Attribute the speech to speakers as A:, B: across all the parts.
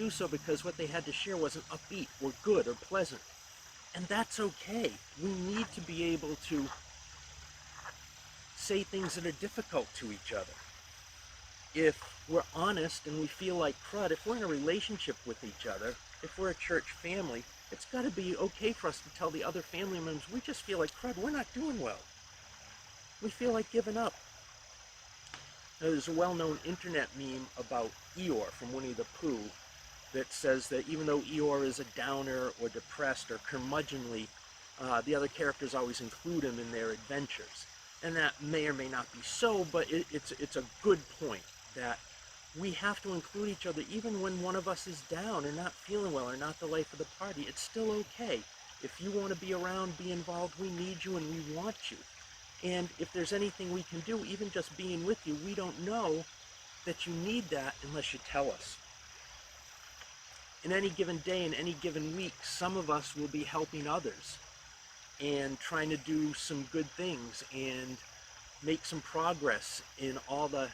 A: do so because what they had to share wasn't upbeat or good or pleasant. And that's okay. We need to be able to say things that are difficult to each other. If we're honest and we feel like crud, if we're in a relationship with each other, if we're a church family, it's got to be okay for us to tell the other family members, we just feel like crud, we're not doing well. We feel like giving up. Now, there's a well-known internet meme about Eeyore from Winnie the Pooh that says that even though Eeyore is a downer or depressed or curmudgeonly, the other characters always include him in their adventures. And that may or may not be so, but it's a good point that we have to include each other even when one of us is down and not feeling well or not the life of the party. It's still okay. If you want to be around, be involved, we need you and we want you. And if there's anything we can do, even just being with you, we don't know that you need that unless you tell us. In any given day, in any given week, some of us will be helping others and trying to do some good things and make some progress in all the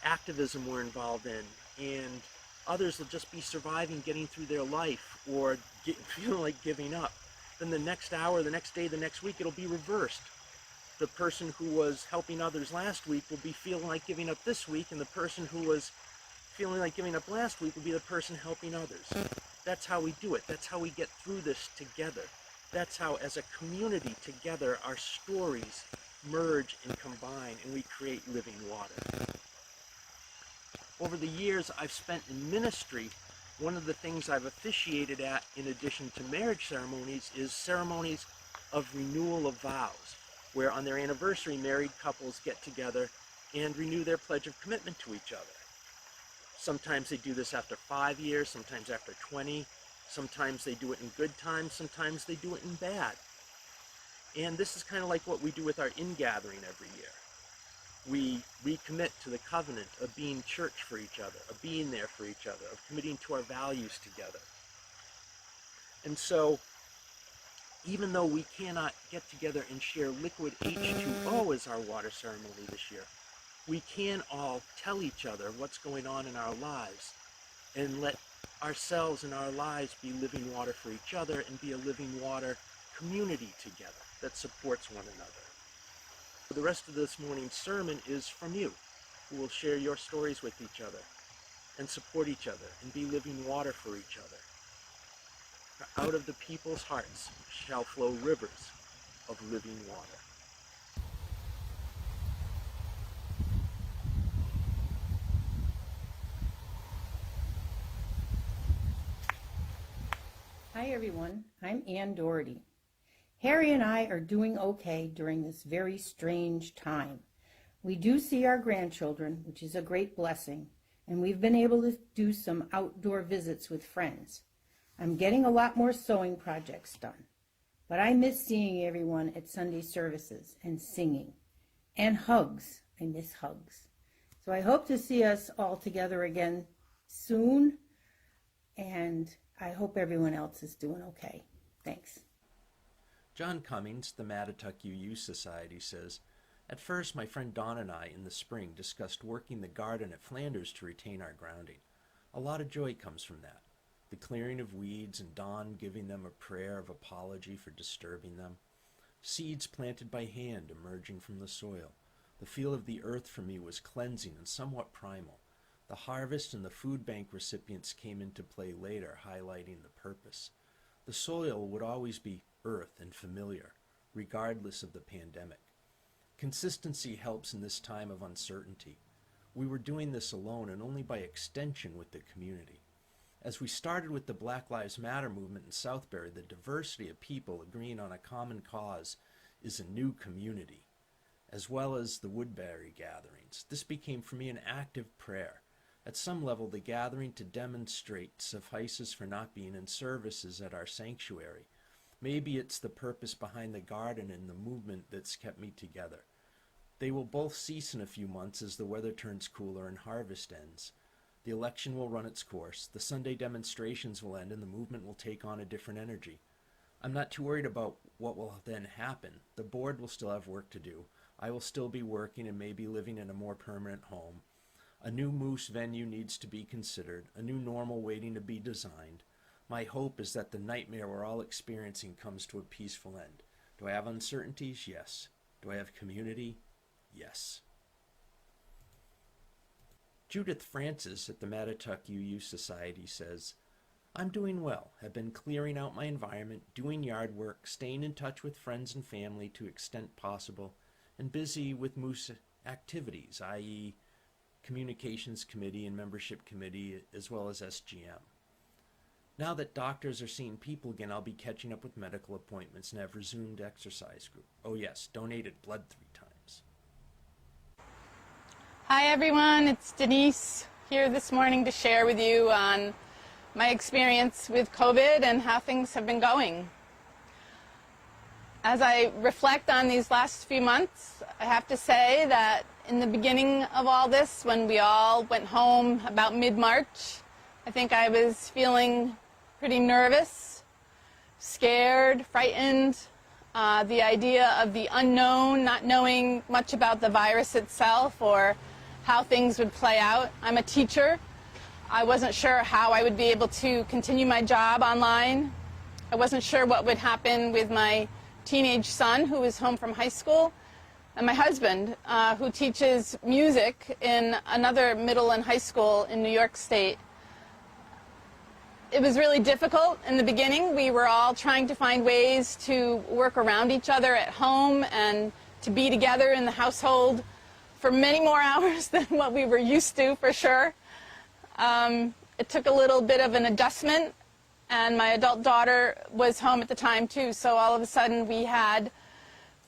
A: activism we're involved in. And others will just be surviving, getting through their life, or feeling like giving up. Then the next hour, the next day, the next week, it'll be reversed. The person who was helping others last week will be feeling like giving up this week, and the person who was feeling like giving up last week will be the person helping others. That's how we do it. That's how we get through this together. That's how, as a community together, our stories merge and combine, and we create living water. Over the years I've spent in ministry, one of the things I've officiated at, in addition to marriage ceremonies, is ceremonies of renewal of vows, where on their anniversary, married couples get together and renew their pledge of commitment to each other. Sometimes they do this after 5 years, sometimes after 20, sometimes they do it in good times, sometimes they do it in bad. And this is kind of like what we do with our Ingathering every year. We recommit to the covenant of being church for each other, of being there for each other, of committing to our values together. And so, even though we cannot get together and share liquid H2O as our water ceremony this year, we can all tell each other what's going on in our lives and let ourselves and our lives be living water for each other and be a living water community together that supports one another. The rest of this morning's sermon is from you, who will share your stories with each other and support each other and be living water for each other. For out of the people's hearts shall flow rivers of living water.
B: Hi everyone, I'm Ann Doherty. Harry and I are doing okay during this very strange time. We do see our grandchildren, which is a great blessing, and we've been able to do some outdoor visits with friends. I'm getting a lot more sewing projects done, but I miss seeing everyone at Sunday services and singing. And hugs. I miss hugs. So I hope to see us all together again soon, and I hope everyone else is doing okay. Thanks.
A: John Cummings, the Mattatuck UU Society, says, "At first, my friend Dawn and I, in the spring, discussed working the garden at Flanders to retain our grounding. A lot of joy comes from that. The clearing of weeds and Dawn giving them a prayer of apology for disturbing them. Seeds planted by hand emerging from the soil. The feel of the earth for me was cleansing and somewhat primal. The harvest and the food bank recipients came into play later, highlighting the purpose. The soil would always be earth and familiar, regardless of the pandemic. Consistency helps in this time of uncertainty. We were doing this alone and only by extension with the community. As we started with the Black Lives Matter movement in Southbury, the diversity of people agreeing on a common cause is a new community, as well as the Woodbury gatherings. This became for me an active prayer. At some level, the gathering to demonstrate suffices for not being in services at our sanctuary. Maybe it's the purpose behind the garden and the movement that's kept me together. They will both cease in a few months as the weather turns cooler and harvest ends. The election will run its course, the Sunday demonstrations will end, and the movement will take on a different energy. I'm not too worried about what will then happen. The board will still have work to do. I will still be working and maybe living in a more permanent home. A new MUUS venue needs to be considered, a new normal waiting to be designed. My hope is that the nightmare we're all experiencing comes to a peaceful end. Do I have uncertainties? Yes. Do I have community? Yes. Judith Francis at the Mattatuck UU Society says, I'm doing well, have been clearing out my environment, doing yard work, staying in touch with friends and family to extent possible, and busy with MUUS activities, i.e. Communications Committee and Membership Committee, as well as SGM. Now that doctors are seeing people again, I'll be catching up with medical appointments and have resumed exercise group. Oh yes, donated blood 3 times.
C: Hi everyone, it's Denise here this morning to share with you on my experience with COVID and how things have been going. As I reflect on these last few months, I have to say that in the beginning of all this, when we all went home about mid-March, I think I was feeling pretty nervous, scared, frightened. The idea of the unknown, not knowing much about the virus itself or how things would play out. I'm a teacher. I wasn't sure how I would be able to continue my job online. I wasn't sure what would happen with my teenage son who was home from high school, and my husband who teaches music in another middle and high school in New York State. It was really difficult in the beginning. We were all trying to find ways to work around each other at home and to be together in the household for many more hours than what we were used to, for sure. It took a little bit of an adjustment, and my adult daughter was home at the time too, so all of a sudden we had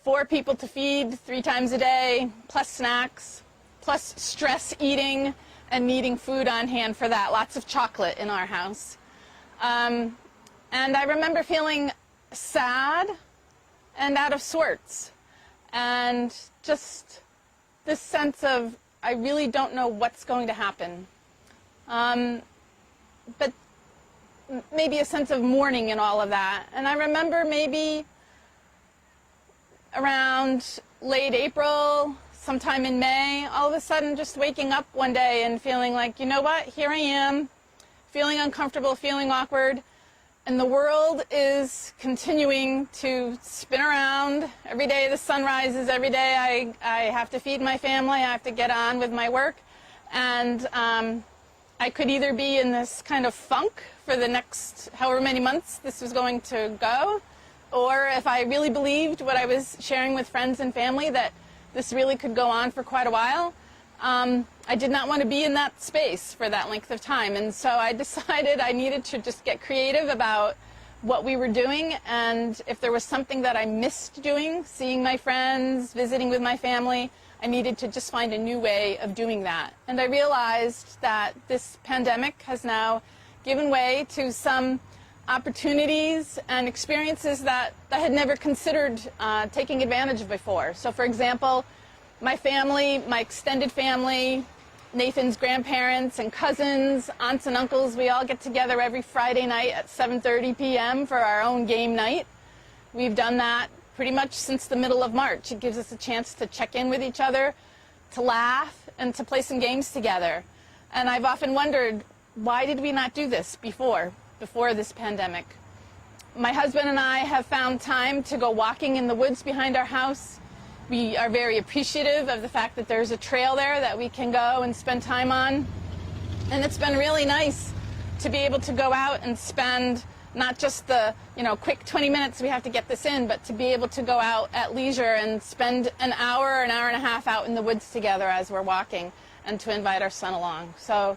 C: 4 people to feed 3 times a day, plus snacks, plus stress eating and needing food on hand for that. Lots of chocolate in our house. And I remember feeling sad and out of sorts, and just this sense of, I really don't know what's going to happen. But maybe a sense of mourning in all of that. And I remember maybe around late April, sometime in May, all of a sudden just waking up one day and feeling like, you know what, here I am, feeling uncomfortable, feeling awkward, and the world is continuing to spin around. Every day the sun rises, every day I have to feed my family, I have to get on with my work, and I could either be in this kind of funk for the next however many months this was going to go, or if I really believed what I was sharing with friends and family, that this really could go on for quite a while. I did not want to be in that space for that length of time, and so I decided I needed to just get creative about what we were doing, and if there was something that I missed doing, seeing my friends, visiting with my family, I needed to just find a new way of doing that. And I realized that this pandemic has now given way to some opportunities and experiences that I had never considered taking advantage of before. So for example, my family, my extended family, Nathan's grandparents and cousins, aunts and uncles, we all get together every Friday night at 7:30 p.m. for our own game night. We've done that pretty much since the middle of March. It gives us a chance to check in with each other, to laugh, and to play some games together. And I've often wondered, why did we not do this before this pandemic? My husband and I have found time to go walking in the woods behind our house. We are very appreciative of the fact that there's a trail there that we can go and spend time on. And it's been really nice to be able to go out and spend not just the, quick 20 minutes we have to get this in, but to be able to go out at leisure and spend an hour and a half out in the woods together as we're walking, and to invite our son along. So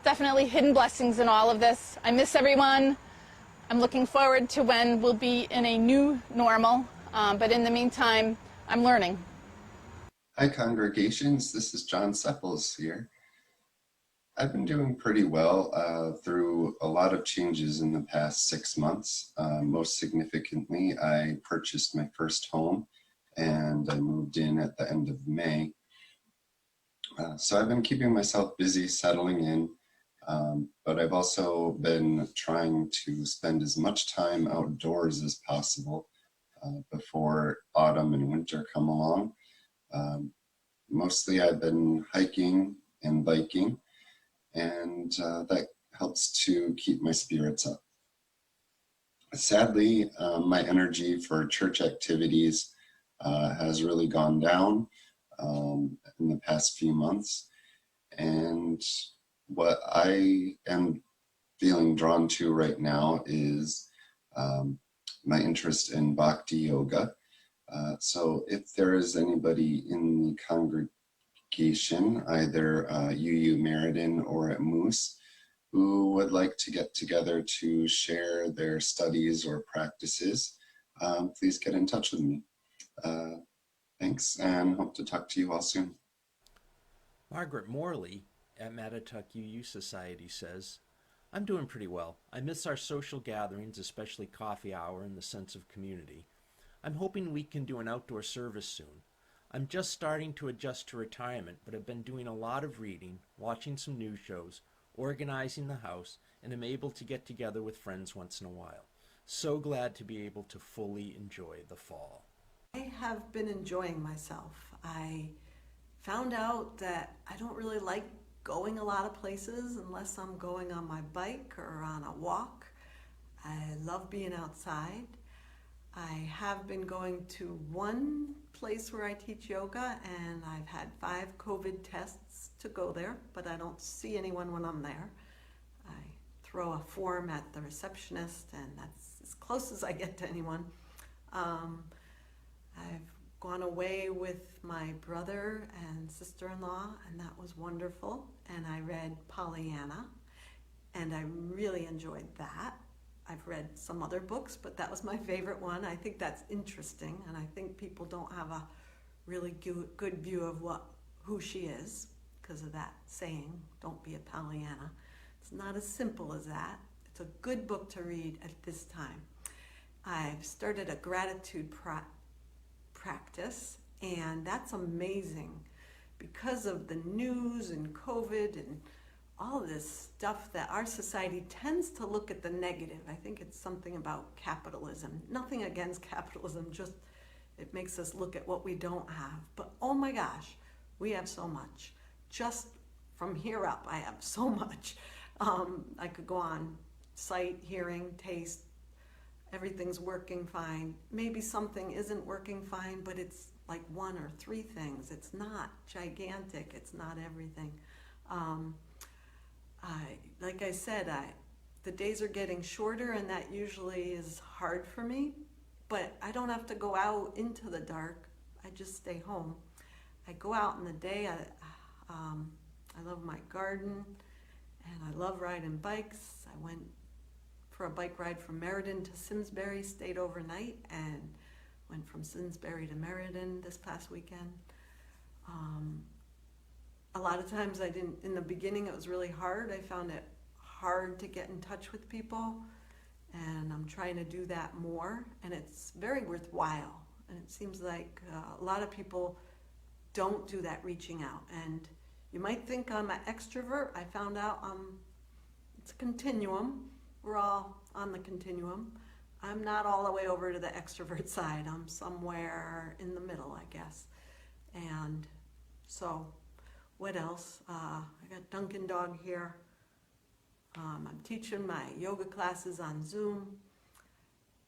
C: definitely hidden blessings in all of this. I miss everyone. I'm looking forward to when we'll be in a new normal, but in the meantime, I'm learning.
D: Hi congregations, this is John Seppels here. I've been doing pretty well through a lot of changes in the past 6 months. Most significantly, I purchased my first home and I moved in at the end of May. So I've been keeping myself busy settling in, but I've also been trying to spend as much time outdoors as possible before autumn and winter come along. Mostly I've been hiking and biking, and that helps to keep my spirits up. Sadly, my energy for church activities has really gone down in the past few months, and what I am feeling drawn to right now is my interest in bhakti yoga. So if there is anybody in the congregation, either UU Meriden or at MUUS, who would like to get together to share their studies or practices, please get in touch with me. Thanks, and hope to talk to you all soon.
A: Margaret Morley at Mattatuck UU Society says, I'm doing pretty well. I miss our social gatherings, especially coffee hour and the sense of community. I'm hoping we can do an outdoor service soon. I'm just starting to adjust to retirement, but I've been doing a lot of reading, watching some news shows, organizing the house, and am able to get together with friends once in a while. So glad to be able to fully enjoy the fall.
E: I have been enjoying myself. I found out that I don't really like going a lot of places unless I'm going on my bike or on a walk. I love being outside. I have been going to one place where I teach yoga, and I've had 5 COVID tests to go there, but I don't see anyone when I'm there. I throw a form at the receptionist, and that's as close as I get to anyone. I've gone away with my brother and sister-in-law, and that was wonderful. And I read Pollyanna, and I really enjoyed that. I've read some other books, but that was my favorite one. I think that's interesting, and I think people don't have a really good view of who she is because of that saying, don't be a Pollyanna. It's not as simple as that. It's a good book to read at this time. I've started a gratitude practice, and that's amazing because of the news and COVID and all this stuff that our society tends to look at the negative. I think it's something about capitalism. Nothing against capitalism, just it makes us look at what we don't have. But oh my gosh, we have so much. Just from here up, I have so much. I could go on sight, hearing, taste. Everything's working fine. Maybe something isn't working fine, but it's like 1 or 3 things. It's not gigantic. It's not everything. Like I said, the days are getting shorter, and that usually is hard for me, but I don't have to go out into the dark. I just stay home. I go out in the day. I love my garden, and I love riding bikes. I went for a bike ride from Meriden to Simsbury, stayed overnight, and went from Simsbury to Meriden this past weekend. A lot of times in the beginning it was really hard. I found it hard to get in touch with people, and I'm trying to do that more, and it's very worthwhile. And it seems like a lot of people don't do that reaching out. And you might think I'm an extrovert. I found out it's a continuum. We're all on the continuum. I'm not all the way over to the extrovert side. I'm somewhere in the middle, I guess. And so, what else? I got Dunkin' Dog here. I'm teaching my yoga classes on Zoom,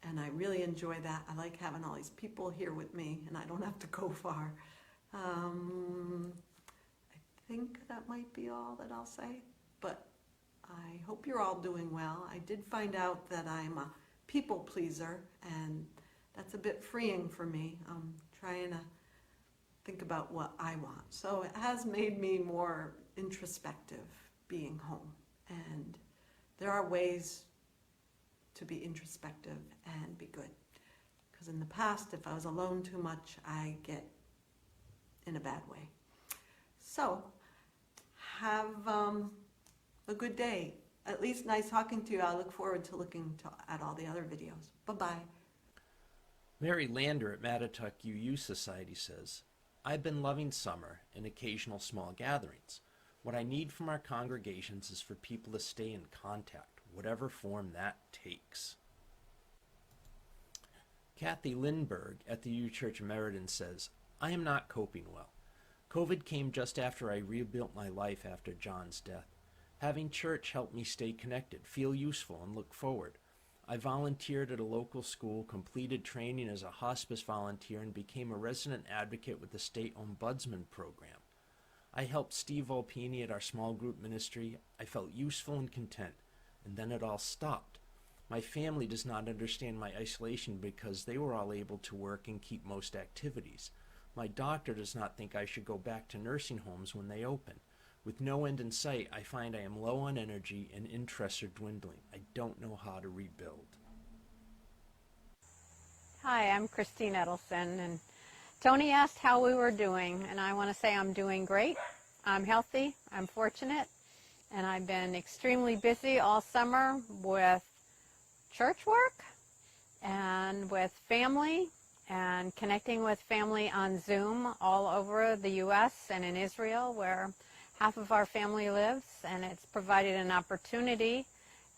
E: and I really enjoy that. I like having all these people here with me, and I don't have to go far. I think that might be all that I'll say, but I hope you're all doing well. I did find out that I'm a people pleaser, and that's a bit freeing for me. I'm trying to think about what I want. So it has made me more introspective being home. And there are ways to be introspective and be good. Because in the past, if I was alone too much, I get in a bad way. So have a good day. At least nice talking to you. I look forward to looking at all the other videos. Bye-bye.
A: Mary Lander at Mattatuck UU Society says, I've been loving summer and occasional small gatherings. What I need from our congregations is for people to stay in contact, whatever form that takes. Kathy Lindberg at the U Church of Meriden says, I am not coping well. COVID came just after I rebuilt my life after John's death. Having church helped me stay connected, feel useful, and look forward. I volunteered at a local school, completed training as a hospice volunteer, and became a resident advocate with the state ombudsman program. I helped Steve Volpini at our small group ministry. I felt useful and content, and then it all stopped. My family does not understand my isolation because they were all able to work and keep most activities. My doctor does not think I should go back to nursing homes when they open. With no end in sight, I find I am low on energy and interests are dwindling. I don't know how to rebuild.
F: Hi, I'm Christine Edelson, and Tony asked how we were doing, and I want to say I'm doing great. I'm healthy, I'm fortunate, and I've been extremely busy all summer with church work and with family and connecting with family on Zoom all over the U.S. and in Israel, where half of our family lives, and it's provided an opportunity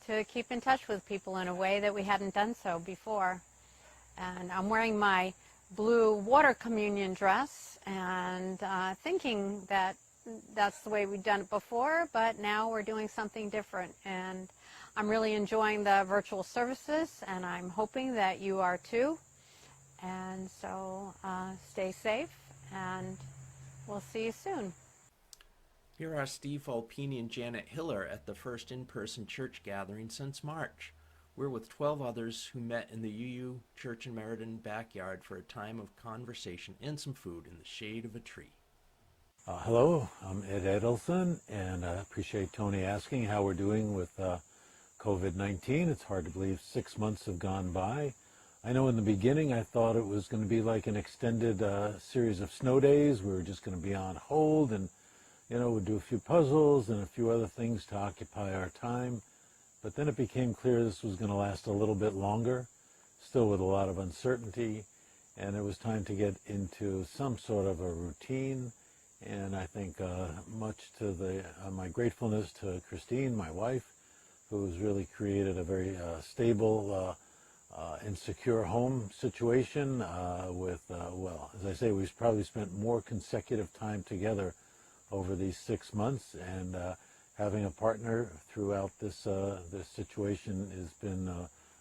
F: to keep in touch with people in a way that we hadn't done so before. And I'm wearing my blue water communion dress and thinking that that's the way we've done it before, but now we're doing something different. And I'm really enjoying the virtual services, and I'm hoping that you are too. And so stay safe, and we'll see you soon.
A: Here are Steve Volpini and Janet Hiller at the first in-person church gathering since March. We're with 12 others who met in the UU Church in Meriden backyard for a time of conversation and some food in the shade of a tree.
G: Hello, I'm Ed Edelson, and I appreciate Tony asking how we're doing with COVID-19. It's hard to believe 6 months have gone by. I know in the beginning I thought it was going to be like an extended series of snow days. We were just going to be on hold and, we'd do a few puzzles and a few other things to occupy our time. But then it became clear this was going to last a little bit longer, still with a lot of uncertainty, and it was time to get into some sort of a routine. And I think much to my gratefulness to Christine, my wife, who has really created a very stable and secure home situation as I say, we've probably spent more consecutive time together over these 6 months, and having a partner throughout this situation has been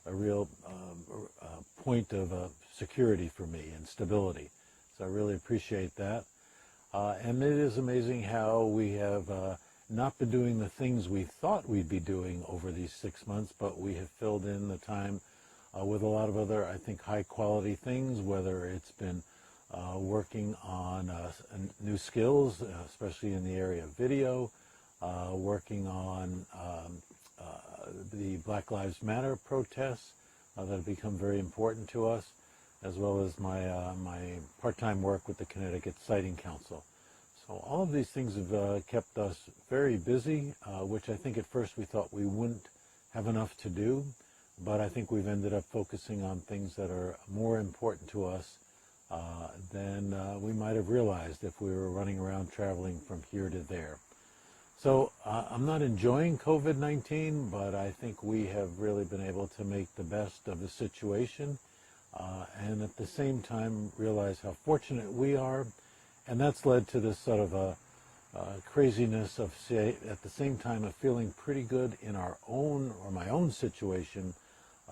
G: a real point of security for me and stability. So I really appreciate that. And it is amazing how we have not been doing the things we thought we'd be doing over these 6 months, but we have filled in the time with a lot of other, I think, high-quality things, whether it's been working on new skills, especially in the area of video, working on the Black Lives Matter protests that have become very important to us, as well as my part-time work with the Connecticut Sighting Council. So all of these things have kept us very busy, which I think at first we thought we wouldn't have enough to do, but I think we've ended up focusing on things that are more important to us than we might have realized if we were running around traveling from here to there. So I'm not enjoying COVID-19, but I think we have really been able to make the best of the situation and at the same time realize how fortunate we are. And that's led to this sort of a craziness of, say, at the same time of feeling pretty good in our own or my own situation,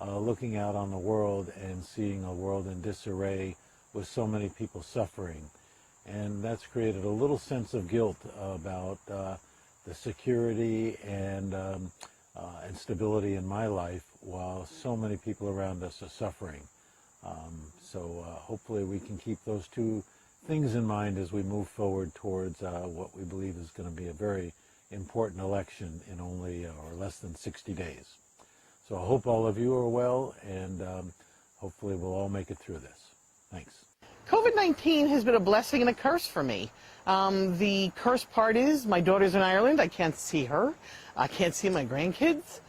G: looking out on the world and seeing a world in disarray with so many people suffering. And that's created a little sense of guilt about the security and stability in my life while so many people around us are suffering. So hopefully we can keep those two things in mind as we move forward towards what we believe is going to be a very important election in only or less than 60 days. So I hope all of you are well, and hopefully we'll all make it through this. Thanks.
H: COVID-19 has been a blessing and a curse for me. The curse part is my daughter's in Ireland. I can't see her. I can't see my grandkids.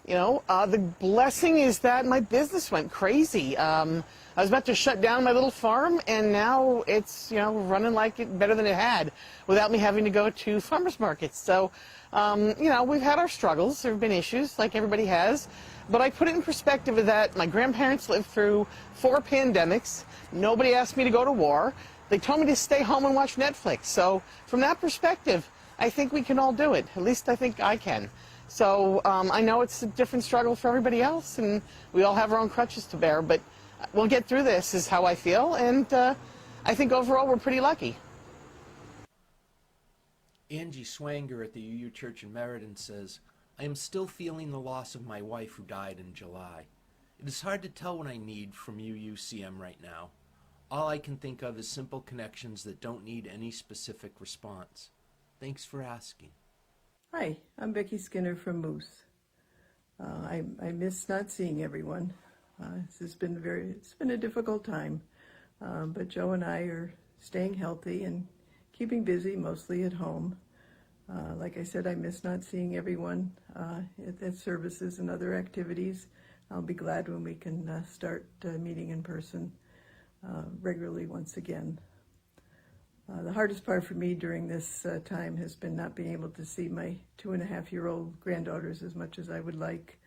H: The blessing is that my business went crazy. I was about to shut down my little farm, and now it's, running like it better than it had without me having to go to farmers markets. So, we've had our struggles. There have been issues like everybody has. But I put it in perspective of that my grandparents lived through 4 pandemics. Nobody asked me to go to war. They told me to stay home and watch Netflix. So from that perspective, I think we can all do it. At least I think I can. So I know it's a different struggle for everybody else, and we all have our own crutches to bear, but we'll get through this is how I feel, and I think overall we're pretty lucky.
A: Angie Swanger at the UU Church in Meriden says, I am still feeling the loss of my wife who died in July. It is hard to tell what I need from UUCM right now. All I can think of is simple connections that don't need any specific response. Thanks for asking.
I: Hi, I'm Becky Skinner from MUUS. I miss not seeing everyone. It's been a difficult time, but Joe and I are staying healthy and keeping busy, mostly at home. Like I said, I miss not seeing everyone at services and other activities. I'll be glad when we can start meeting in person regularly once again. The hardest part for me during this time has been not being able to see my 2.5-year-old granddaughters as much as I would like.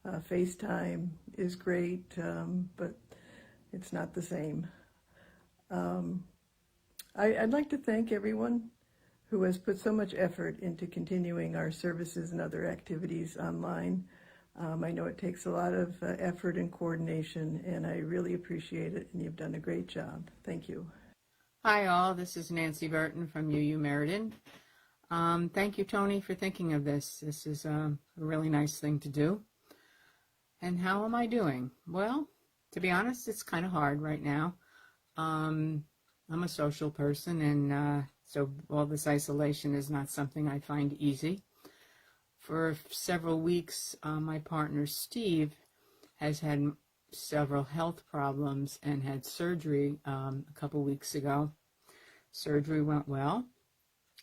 I: FaceTime is great, but it's not the same. I'd like to thank everyone who has put so much effort into continuing our services and other activities online. I know it takes a lot of effort and coordination, and I really appreciate it, and you've done a great job. Thank you.
J: Hi all, this is Nancy Burton from UU Meriden. Thank you, Tony, for thinking of this. This is a really nice thing to do. And how am I doing? Well, to be honest, it's kind of hard right now. I'm a social person, and so all this isolation is not something I find easy. For several weeks, my partner Steve has had several health problems and had surgery a couple weeks ago. Surgery went well,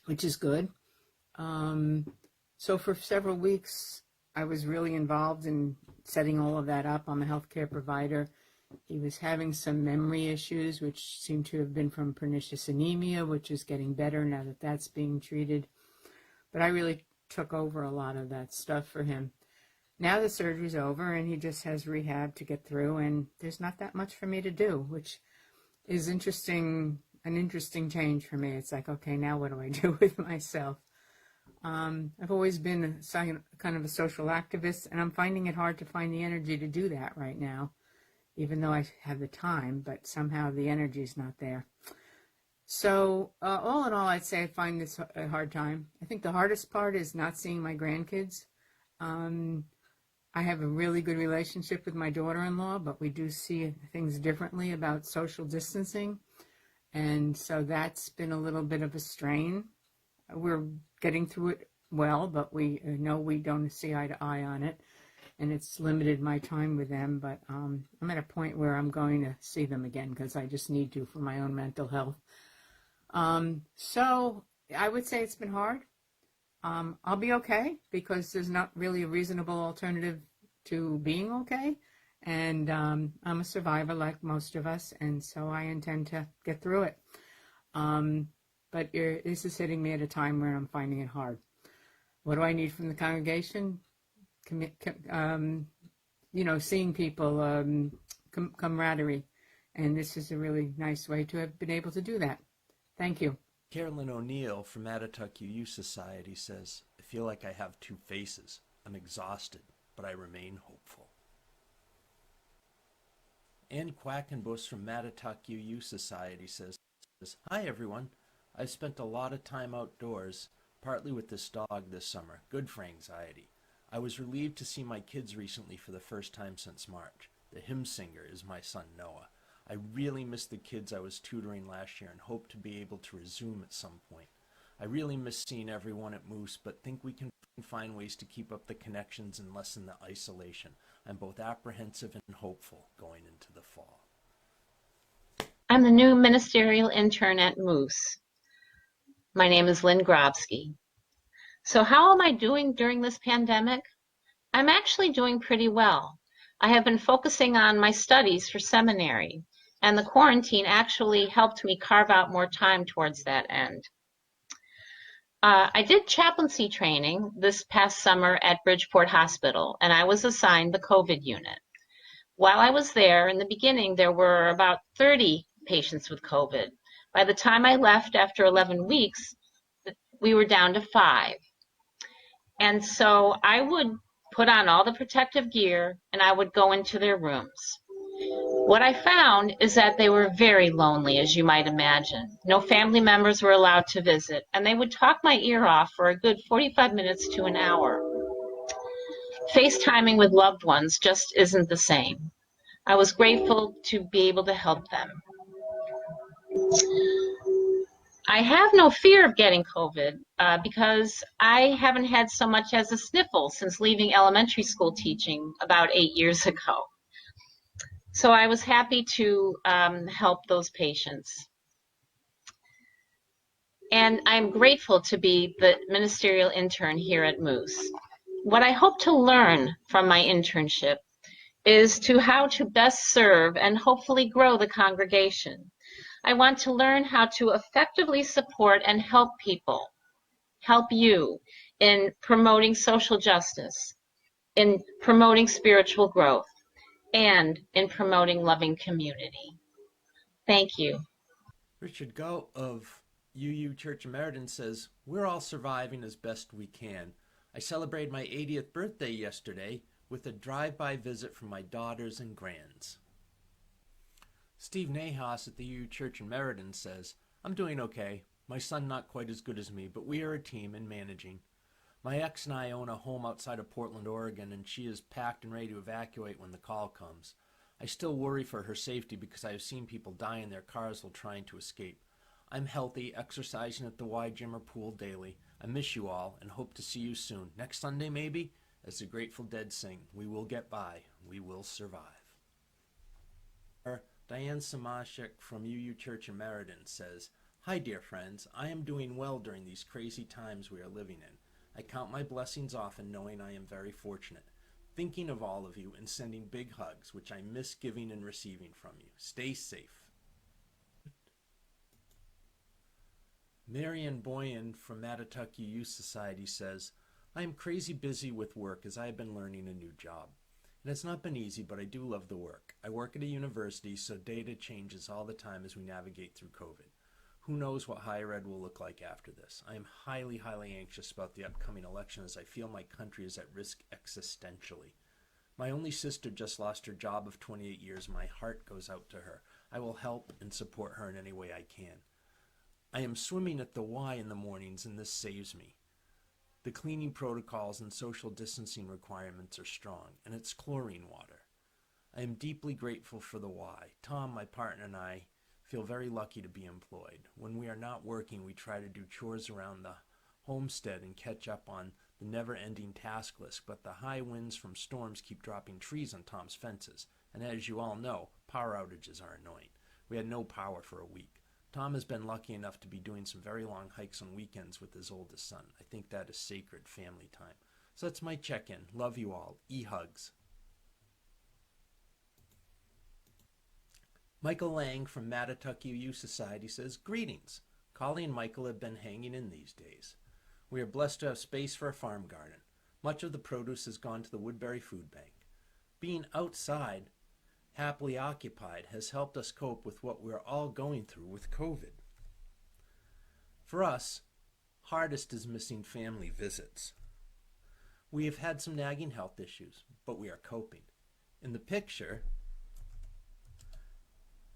J: which is good. So for several weeks, I was really involved in setting all of that up. I'm a healthcare provider. He was having some memory issues, which seem to have been from pernicious anemia, which is getting better now that that's being treated. But I really took over a lot of that stuff for him. Now the surgery's over and he just has rehab to get through, and there's not that much for me to do, which is an interesting change for me. It's like, okay, now what do I do with myself? I've always been kind of a social activist, and I'm finding it hard to find the energy to do that right now, even though I have the time, but somehow the energy is not there. So all in all, I'd say I find this a hard time. I think the hardest part is not seeing my grandkids. I have a really good relationship with my daughter-in-law, but we do see things differently about social distancing. And so that's been a little bit of a strain. We're getting through it well, but we know we don't see eye to eye on it. And it's limited my time with them, but I'm at a point where I'm going to see them again because I just need to for my own mental health. So I would say it's been hard. I'll be okay because there's not really a reasonable alternative to being okay. And I'm a survivor like most of us, and so I intend to get through it. But this is hitting me at a time where I'm finding it hard. What do I need from the congregation? Seeing people, camaraderie. And this is a really nice way to have been able to do that. Thank you.
A: Carolyn O'Neill from Mattatuck UU Society says, I feel like I have two faces. I'm exhausted, but I remain hopeful. Ann Quackenbush from Mattatuck UU Society says, Hi everyone. I've spent a lot of time outdoors, partly with this dog this summer. Good for anxiety. I was relieved to see my kids recently for the first time since March. The hymn singer is my son Noah. I really miss the kids I was tutoring last year and hope to be able to resume at some point. I really miss seeing everyone at MUUS, but think we can find ways to keep up the connections and lessen the isolation. I'm both apprehensive and hopeful going into the fall.
K: I'm the new ministerial intern at MUUS. My name is Lynn Grobsky. So how am I doing during this pandemic? I'm actually doing pretty well. I have been focusing on my studies for seminary, and the quarantine actually helped me carve out more time towards that end. I did chaplaincy training this past summer at Bridgeport Hospital, and I was assigned the COVID unit. While I was there, in the beginning, there were about 30 patients with COVID. By the time I left after 11 weeks, we were down to 5. And so I would put on all the protective gear and I would go into their rooms. What I found is that they were very lonely, as you might imagine. No family members were allowed to visit, and they would talk my ear off for a good 45 minutes to an hour. FaceTiming with loved ones just isn't the same. I was grateful to be able to help them. I have no fear of getting COVID because I haven't had so much as a sniffle since leaving elementary school teaching about 8 years ago. So I was happy to help those patients. And I'm grateful to be the ministerial intern here at MUUS. What I hope to learn from my internship is how to best serve and hopefully grow the congregation. I want to learn how to effectively support and help people, help you in promoting social justice, in promoting spiritual growth, and in promoting loving community. Thank you.
A: Richard Goh of UU Church of Meriden says, "We're all surviving as best we can. I celebrated my 80th birthday yesterday with a drive-by visit from my daughters and grands." Steve Nahas at the UU Church in Meriden says, "I'm doing okay. My son not quite as good as me, but we are a team in managing. My ex and I own a home outside of Portland, Oregon, and she is packed and ready to evacuate when the call comes. I still worry for her safety because I have seen people die in their cars while trying to escape. I'm healthy, exercising at the Y Gym or pool daily. I miss you all and hope to see you soon. Next Sunday, maybe? As the Grateful Dead sing, we will get by. We will survive." Diane Samashik from UU Church in Meriden says, "Hi, dear friends. I am doing well during these crazy times we are living in. I count my blessings often, knowing I am very fortunate. Thinking of all of you and sending big hugs, which I miss giving and receiving from you. Stay safe." Marianne Boyan from Mattatuck UU Society says, "I am crazy busy with work as I have been learning a new job. It has not been easy, but I do love the work. I work at a university, so data changes all the time as we navigate through COVID. Who knows what higher ed will look like after this? I am highly, highly anxious about the upcoming election as I feel my country is at risk existentially. My only sister just lost her job of 28 years. My heart goes out to her. I will help and support her in any way I can. I am swimming at the Y in the mornings, and this saves me. The cleaning protocols and social distancing requirements are strong, and it's chlorine water. I am deeply grateful for the Y. Tom, my partner, and I feel very lucky to be employed. When we are not working, we try to do chores around the homestead and catch up on the never-ending task list, but the high winds from storms keep dropping trees on Tom's fences, and as you all know, power outages are annoying. We had no power for a week. Tom has been lucky enough to be doing some very long hikes on weekends with his oldest son. I think that is sacred family time. So that's my check-in. Love you all. E-hugs." Michael Lang from Mattatuck UU Society says, "Greetings. Collie and Michael have been hanging in these days. We are blessed to have space for a farm garden. Much of the produce has gone to the Woodbury Food Bank. Being outside, happily occupied, has helped us cope with what we're all going through with COVID. For us, hardest is missing family visits. We have had some nagging health issues, but we are coping. In the picture,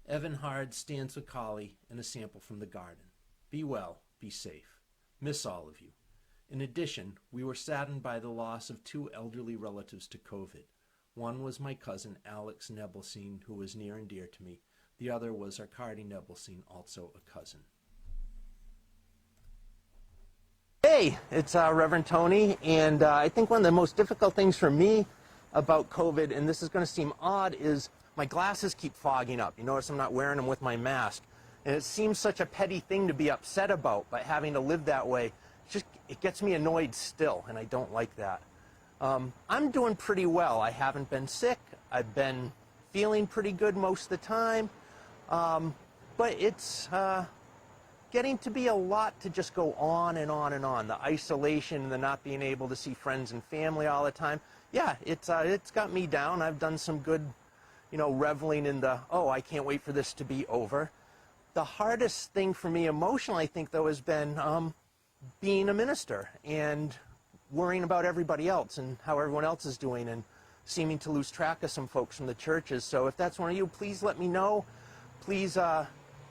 A: Evan Hard stands with Collie and a sample from the garden. Be well, be safe. Miss all of you. In addition, we were saddened by the loss of 2 elderly relatives to COVID. One was my cousin, Alex Nebelstein, who was near and dear to me. The other was Arcady Nebelstein, also a cousin." Hey, it's Reverend Tony, and I think one of the most difficult things for me about COVID, and this is going to seem odd, is my glasses keep fogging up. You notice I'm not wearing them with my mask. And it seems such a petty thing to be upset about, but having to live that way, it gets me annoyed still, and I don't like that. I'm doing pretty well. I haven't been sick. I've been feeling pretty good most of the time. But it's getting to be a lot to just go on and on and on. The isolation, the not being able to see friends and family all the time. Yeah, it's got me down. I've done some good, reveling in the, oh, I can't wait for this to be over. The hardest thing for me emotionally, I think, though, has been being a minister and worrying about everybody else and how everyone else is doing and seeming to lose track of some folks from the churches. So if that's one of you, please let me know. Please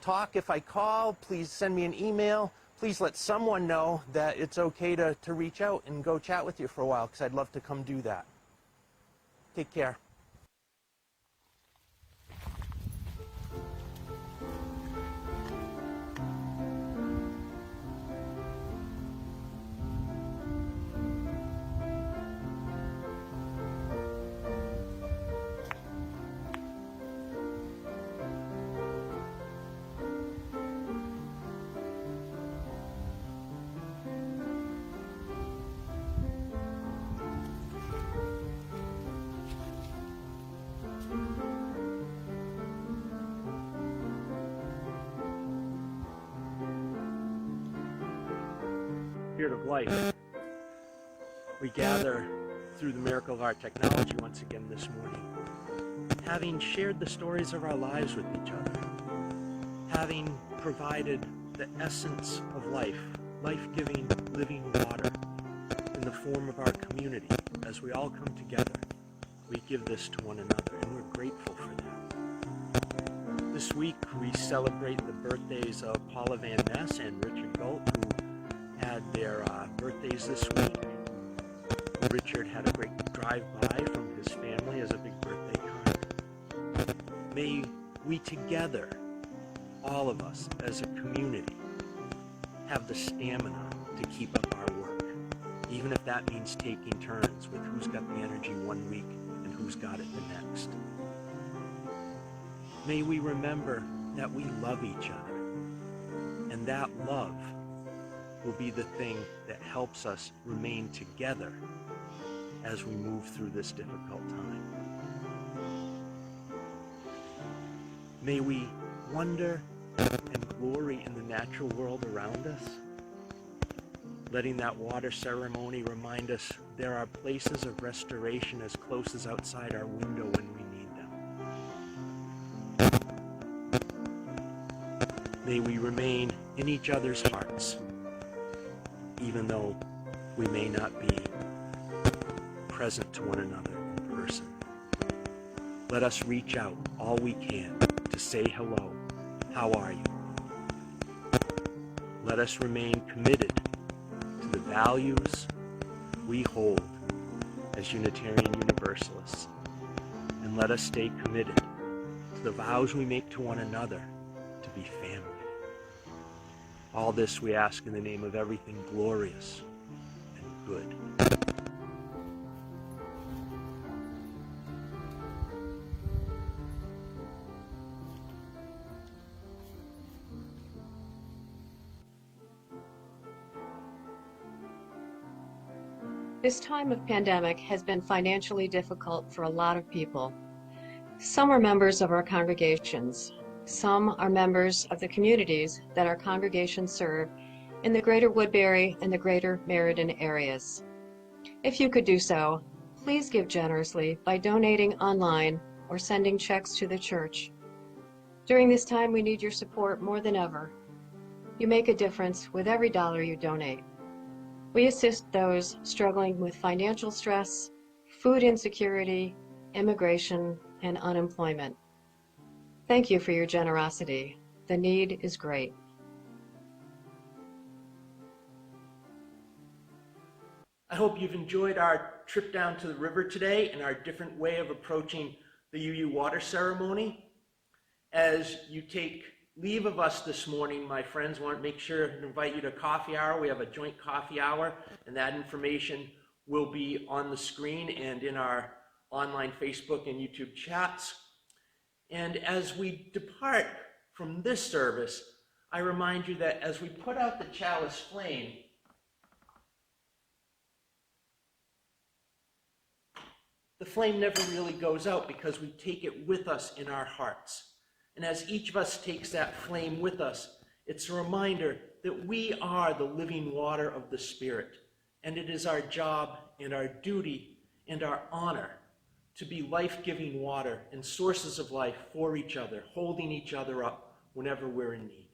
A: talk if I call. Please send me an email. Please let someone know that it's okay to reach out and go chat with you for a while, because I'd love to come do that. Take care. Spirit of life, we gather through the miracle of our technology once again this morning, having shared the stories of our lives with each other, having provided the essence of life, life-giving, living water in the form of our community. As we all come together, we give this to one another, and we're grateful for that. This week, we celebrate the birthdays of Paula Van Ness and Richard Galt, who had their birthdays this week. Richard had a great drive-by from his family as a big birthday card. May we together, all of us as a community, have the stamina to keep up our work, even if that means taking turns with who's got the energy one week and who's got it the next. May we remember that we love each other, and that love will be the thing that helps us remain together as we move through this difficult time. May we wonder and glory in the natural world around us, letting that water ceremony remind us there are places of restoration as close as outside our window when we need them. May we remain in each other's hearts, even though we may not be present to one another in person. Let us reach out all we can to say hello. How are you? Let us remain committed to the values we hold as Unitarian Universalists. And let us stay committed to the vows we make to one another to be family. All this we ask in the name of everything glorious and good.
L: This time of pandemic has been financially difficult for a lot of people. Some are members of our congregations. Some are members of the communities that our congregations serve in the greater Woodbury and the greater Meriden areas. If you could do so, please give generously by donating online or sending checks to the church. During this time, we need your support more than ever. You make a difference with every dollar you donate. We assist those struggling with financial stress, food insecurity, immigration, and unemployment. Thank you for your generosity. The need is great.
A: I hope you've enjoyed our trip down to the river today and our different way of approaching the UU water ceremony. As you take leave of us this morning, my friends, I want to make sure to invite you to coffee hour. We have a joint coffee hour, and that information will be on the screen and in our online Facebook and YouTube chats. And as we depart from this service, I remind you that as we put out the chalice flame, the flame never really goes out because we take it with us in our hearts. And as each of us takes that flame with us, it's a reminder that we are the living water of the Spirit. And it is our job and our duty and our honor to be life-giving water and sources of life for each other, holding each other up, whenever we're in need.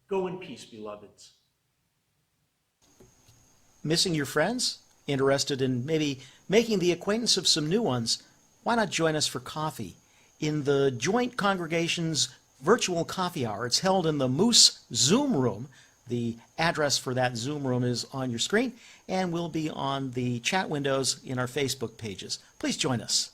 A: Go in peace, beloveds.
M: Missing your friends? Interested in maybe making the acquaintance of some new ones? Why not join us for coffee in the Joint Congregation's virtual coffee hour? It's held in the MUUS Zoom room. The address for that Zoom room is on your screen and will be on the chat windows in our Facebook pages. Please join us.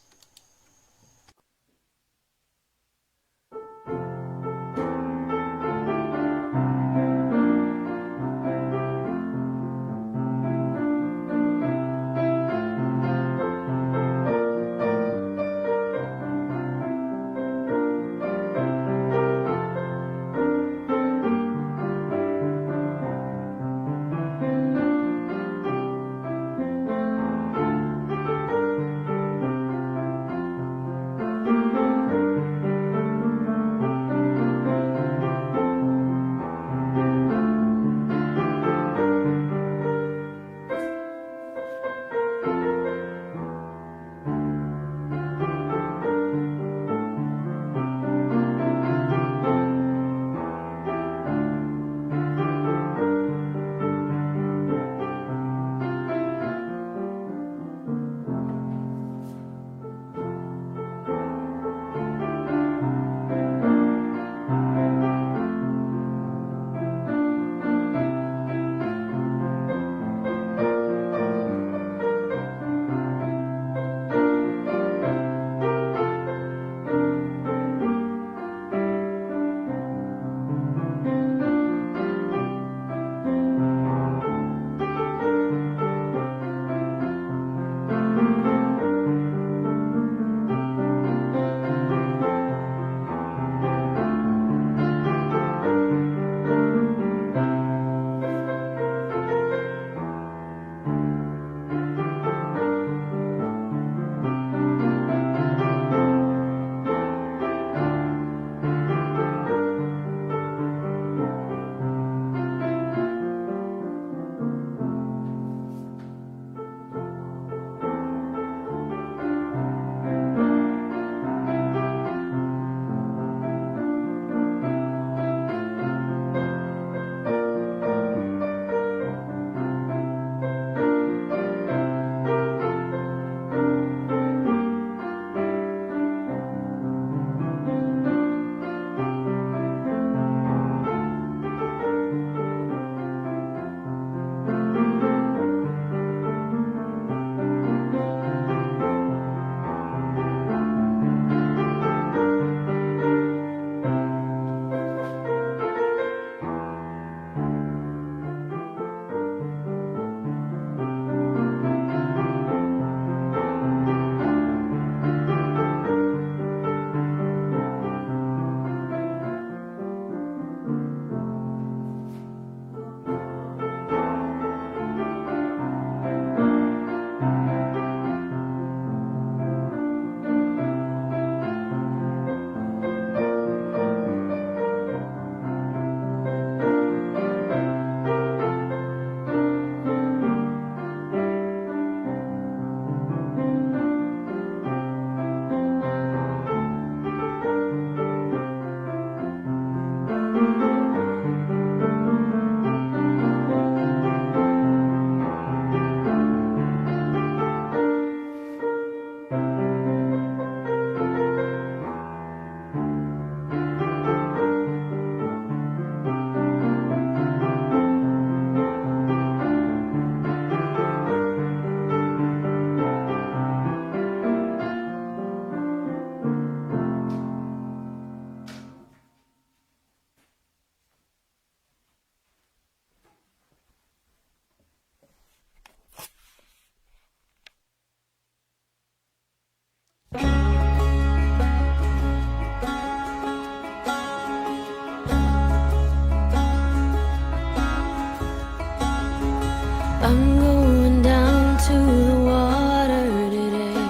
N: I'm going down to the water today.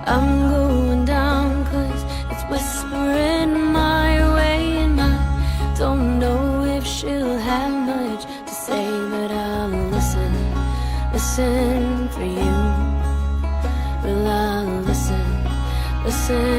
N: I'm going down 'cause it's whispering my way, and I don't know if she'll have much to say, but I'll listen, listen for you. Well, I'll listen, listen.